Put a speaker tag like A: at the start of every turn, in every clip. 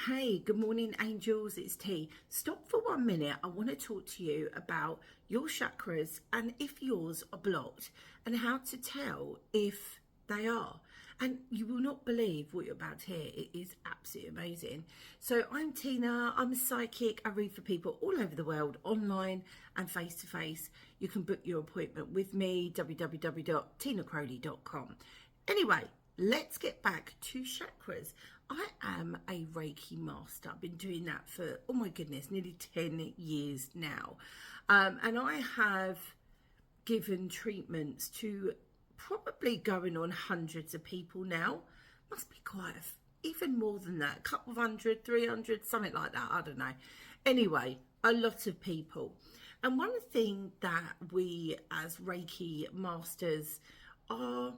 A: Hey, good morning, angels. It's T. Stop for 1 minute. I want to talk to you about your chakras and if yours are blocked and how to tell if they are. And you will not believe what you're about to hear. It is absolutely amazing. So I'm Tina. I'm a psychic. I read for people all over the world, online and face to face. You can book your appointment with me, www.tinacrowley.com. Anyway, let's get back to chakras. I am a Reiki master. I've been doing that for, oh my goodness, nearly 10 years now. And I have given treatments to probably going on hundreds of people now. Must be quite, even more than that, a couple of hundred, 300, something like that. I don't know. Anyway, a lot of people. And one thing that we as Reiki masters are,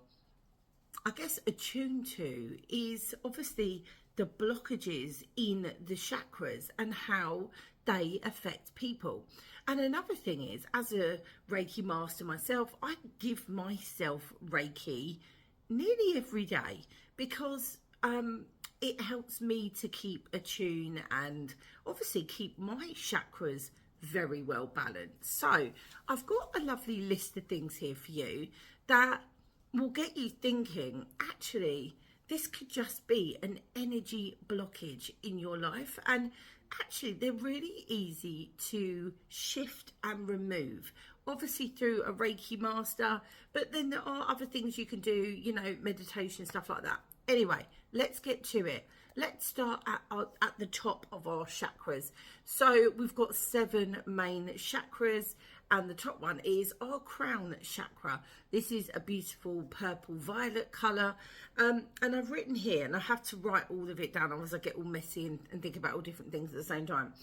A: I guess, attuned to is obviously the blockages in the chakras and how they affect people. And another thing is, as a Reiki master myself, I give myself Reiki nearly every day because it helps me to keep attuned and obviously keep my chakras very well balanced. So I've got a lovely list of things here for you that will get you thinking, actually, this could just be an energy blockage in your life. And actually, they're really easy to shift and remove. Obviously through a Reiki master, but then there are other things you can do, you know, meditation, stuff like that. Anyway, let's get to it. Let's start at the top of our chakras. So we've got 7 main chakras. And the top one is our crown chakra. This is a beautiful purple violet colour. And I've written here, and I have to write all of it down, otherwise I get all messy and think about all different things at the same time.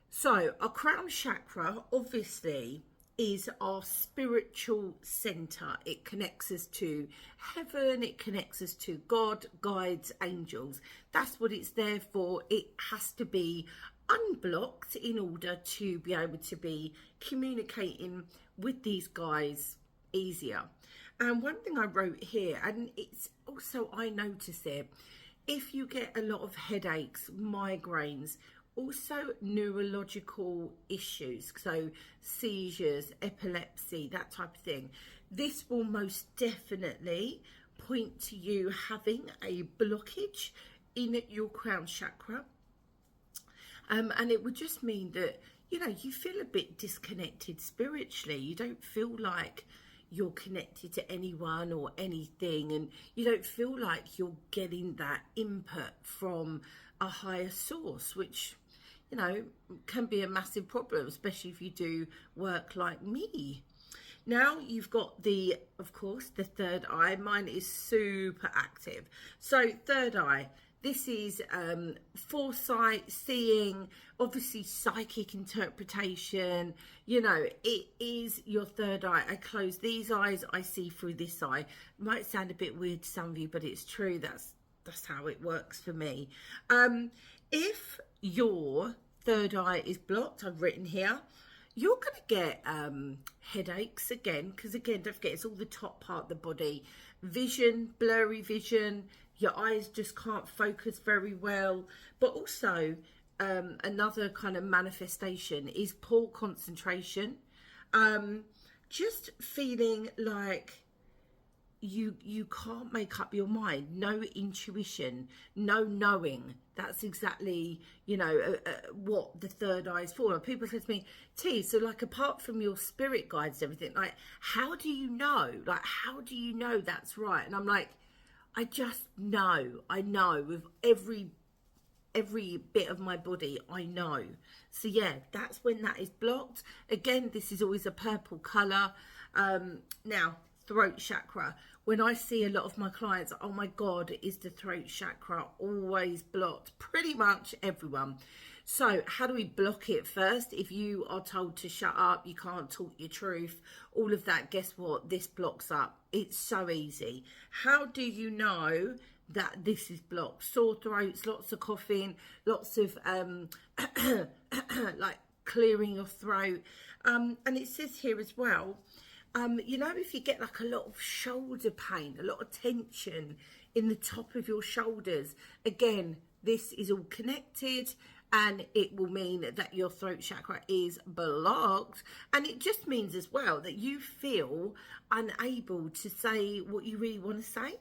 A: So our crown chakra, obviously, is our spiritual centre. It connects us to heaven, it connects us to God, guides, angels. That's what it's there for. It has to be unblocked in order to be able to be communicating with these guys easier. And one thing I wrote here, and it's also, I notice it, if you get a lot of headaches, migraines, also neurological issues, so seizures, epilepsy, that type of thing, this will most definitely point to you having a blockage in your crown chakra. And it would just mean that, you know, you feel a bit disconnected spiritually. You don't feel like you're connected to anyone or anything. And you don't feel like you're getting that input from a higher source, which, you know, can be a massive problem, especially if you do work like me. Now you've got of course, the third eye. Mine is super active. So third eye. This is foresight, seeing, obviously psychic interpretation. You know, it is your third eye. I close these eyes, I see through this eye. It might sound a bit weird to some of you, but it's true. That's how it works for me. If your third eye is blocked, I've written here, you're going to get headaches again, because again, don't forget, it's all the top part of the body. Vision, blurry vision, your eyes just can't focus very well. But also another kind of manifestation is poor concentration. Just feeling like you can't make up your mind. No intuition, no knowing. That's exactly, you know, what the third eye is for. And people say to me, T, so like apart from your spirit guides and everything, like how do you know? Like how do you know that's right? And I'm like, I just know. I know with every bit of my body, I know. So yeah, that's when that is blocked. Again, this is always a purple colour. Now, throat chakra. When I see a lot of my clients, oh my God, is the throat chakra always blocked? Pretty much everyone. So how do we block it first? If you are told to shut up, you can't talk your truth, all of that, guess what? This blocks up. It's so easy. How do you know that this is blocked? Sore throats, lots of coughing, lots of like clearing your throat. And it says here as well, you know, if you get like a lot of shoulder pain, a lot of tension in the top of your shoulders, again, this is all connected, and it will mean that your throat chakra is blocked. And it just means as well that you feel unable to say what you really want to say.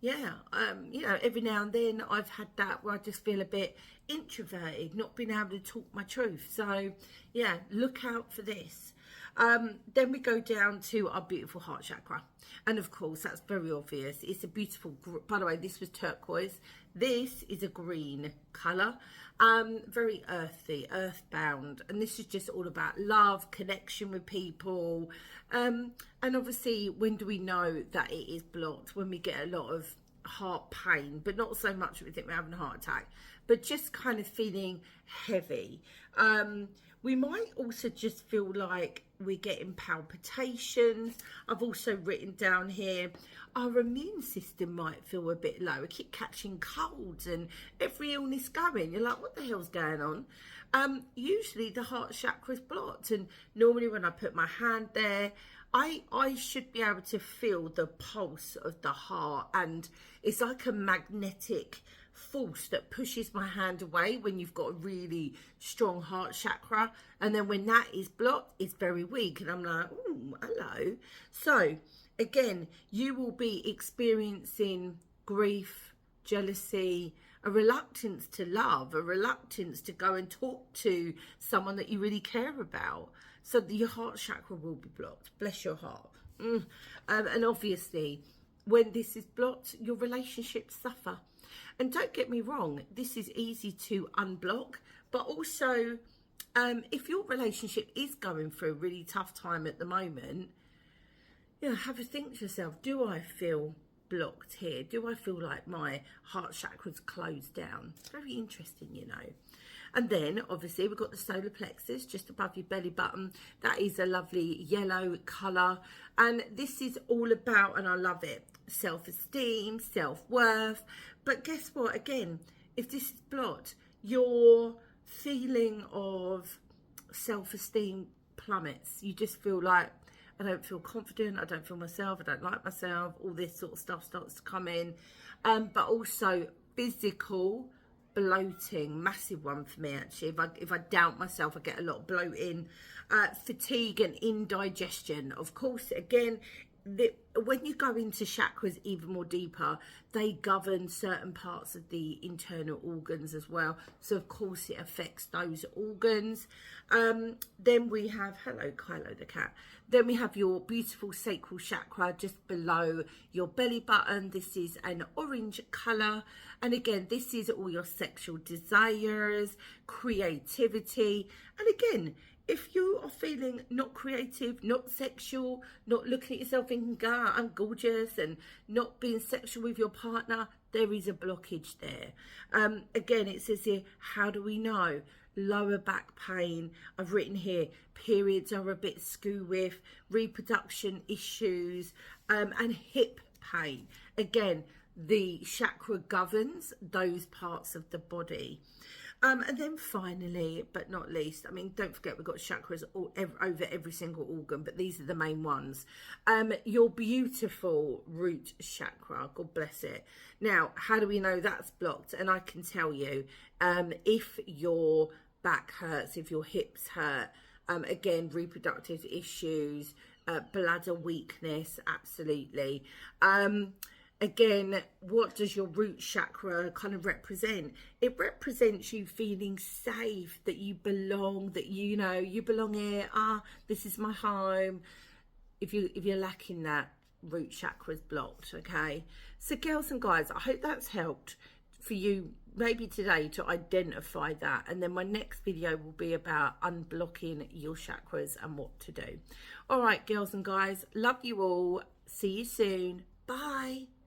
A: You know, every now and then I've had that where I just feel a bit introverted, not being able to talk my truth. So yeah, look out for this. Then we go down to our beautiful heart chakra. And of course, that's very obvious. It's a beautiful, by the way, this was turquoise. This is a green colour, very earthy, earthbound. And this is just all about love, connection with people. And obviously, when do we know that it is blocked? When we get a lot of heart pain, but not so much we think we're having a heart attack, but just kind of feeling heavy. We might also just feel like we're getting palpitations. I've also written down here, our immune system might feel a bit low. We keep catching colds and every illness going. You're like, what the hell's going on? Usually the heart chakra is blocked, and normally when I put my hand there, I should be able to feel the pulse of the heart, and it's like a magnetic force that pushes my hand away when you've got a really strong heart chakra, and then when that is blocked, it's very weak, and I'm like, oh, hello. So again, you will be experiencing grief, jealousy, a reluctance to love, a reluctance to go and talk to someone that you really care about. So your heart chakra will be blocked. Bless your heart. And obviously, when this is blocked, your relationships suffer. And don't get me wrong, this is easy to unblock, but also if your relationship is going through a really tough time at the moment, you know, have a think to yourself, do I feel blocked here? Do I feel like my heart chakra's closed down? It's very interesting, you know. And then obviously we've got the solar plexus just above your belly button. That is a lovely yellow colour, and this is all about, and I love it, self-esteem, self-worth. But guess what, again, if this is blocked, your feeling of self-esteem plummets. You just feel like, I don't feel confident, I don't feel myself, I don't like myself, all this sort of stuff starts to come in. But also physical bloating, massive one for me actually. If I doubt myself, I get a lot of bloating, fatigue and indigestion. Of course, again, when you go into chakras even more deeper, they govern certain parts of the internal organs as well. So of course it affects those organs. Then we have, hello Kylo the cat. Then we have your beautiful sacral chakra just below your belly button. This is an orange colour. And again, this is all your sexual desires, creativity. And again, if you are feeling not creative, not sexual, not looking at yourself thinking, God, I'm gorgeous, and not being sexual with your partner, there is a blockage there. Again, it says here, how do we know? Lower back pain. I've written here, periods are a bit skew with, reproduction issues, and hip pain. Again, the chakra governs those parts of the body. And then finally, but not least, I mean, don't forget we've got chakras over every single organ, but these are the main ones. Your beautiful root chakra, God bless it. Now, how do we know that's blocked? And I can tell you, if your back hurts, if your hips hurt, again, reproductive issues, bladder weakness, absolutely. Again, what does your root chakra kind of represent? It represents you feeling safe, that you belong, that you know you belong here. This is my home. If you're lacking that, root chakra is blocked. Okay, so girls and guys, I hope that's helped for you maybe today to identify that, and then my next video will be about unblocking your chakras and what to do. All right, girls and guys, love you all. See you soon. Bye.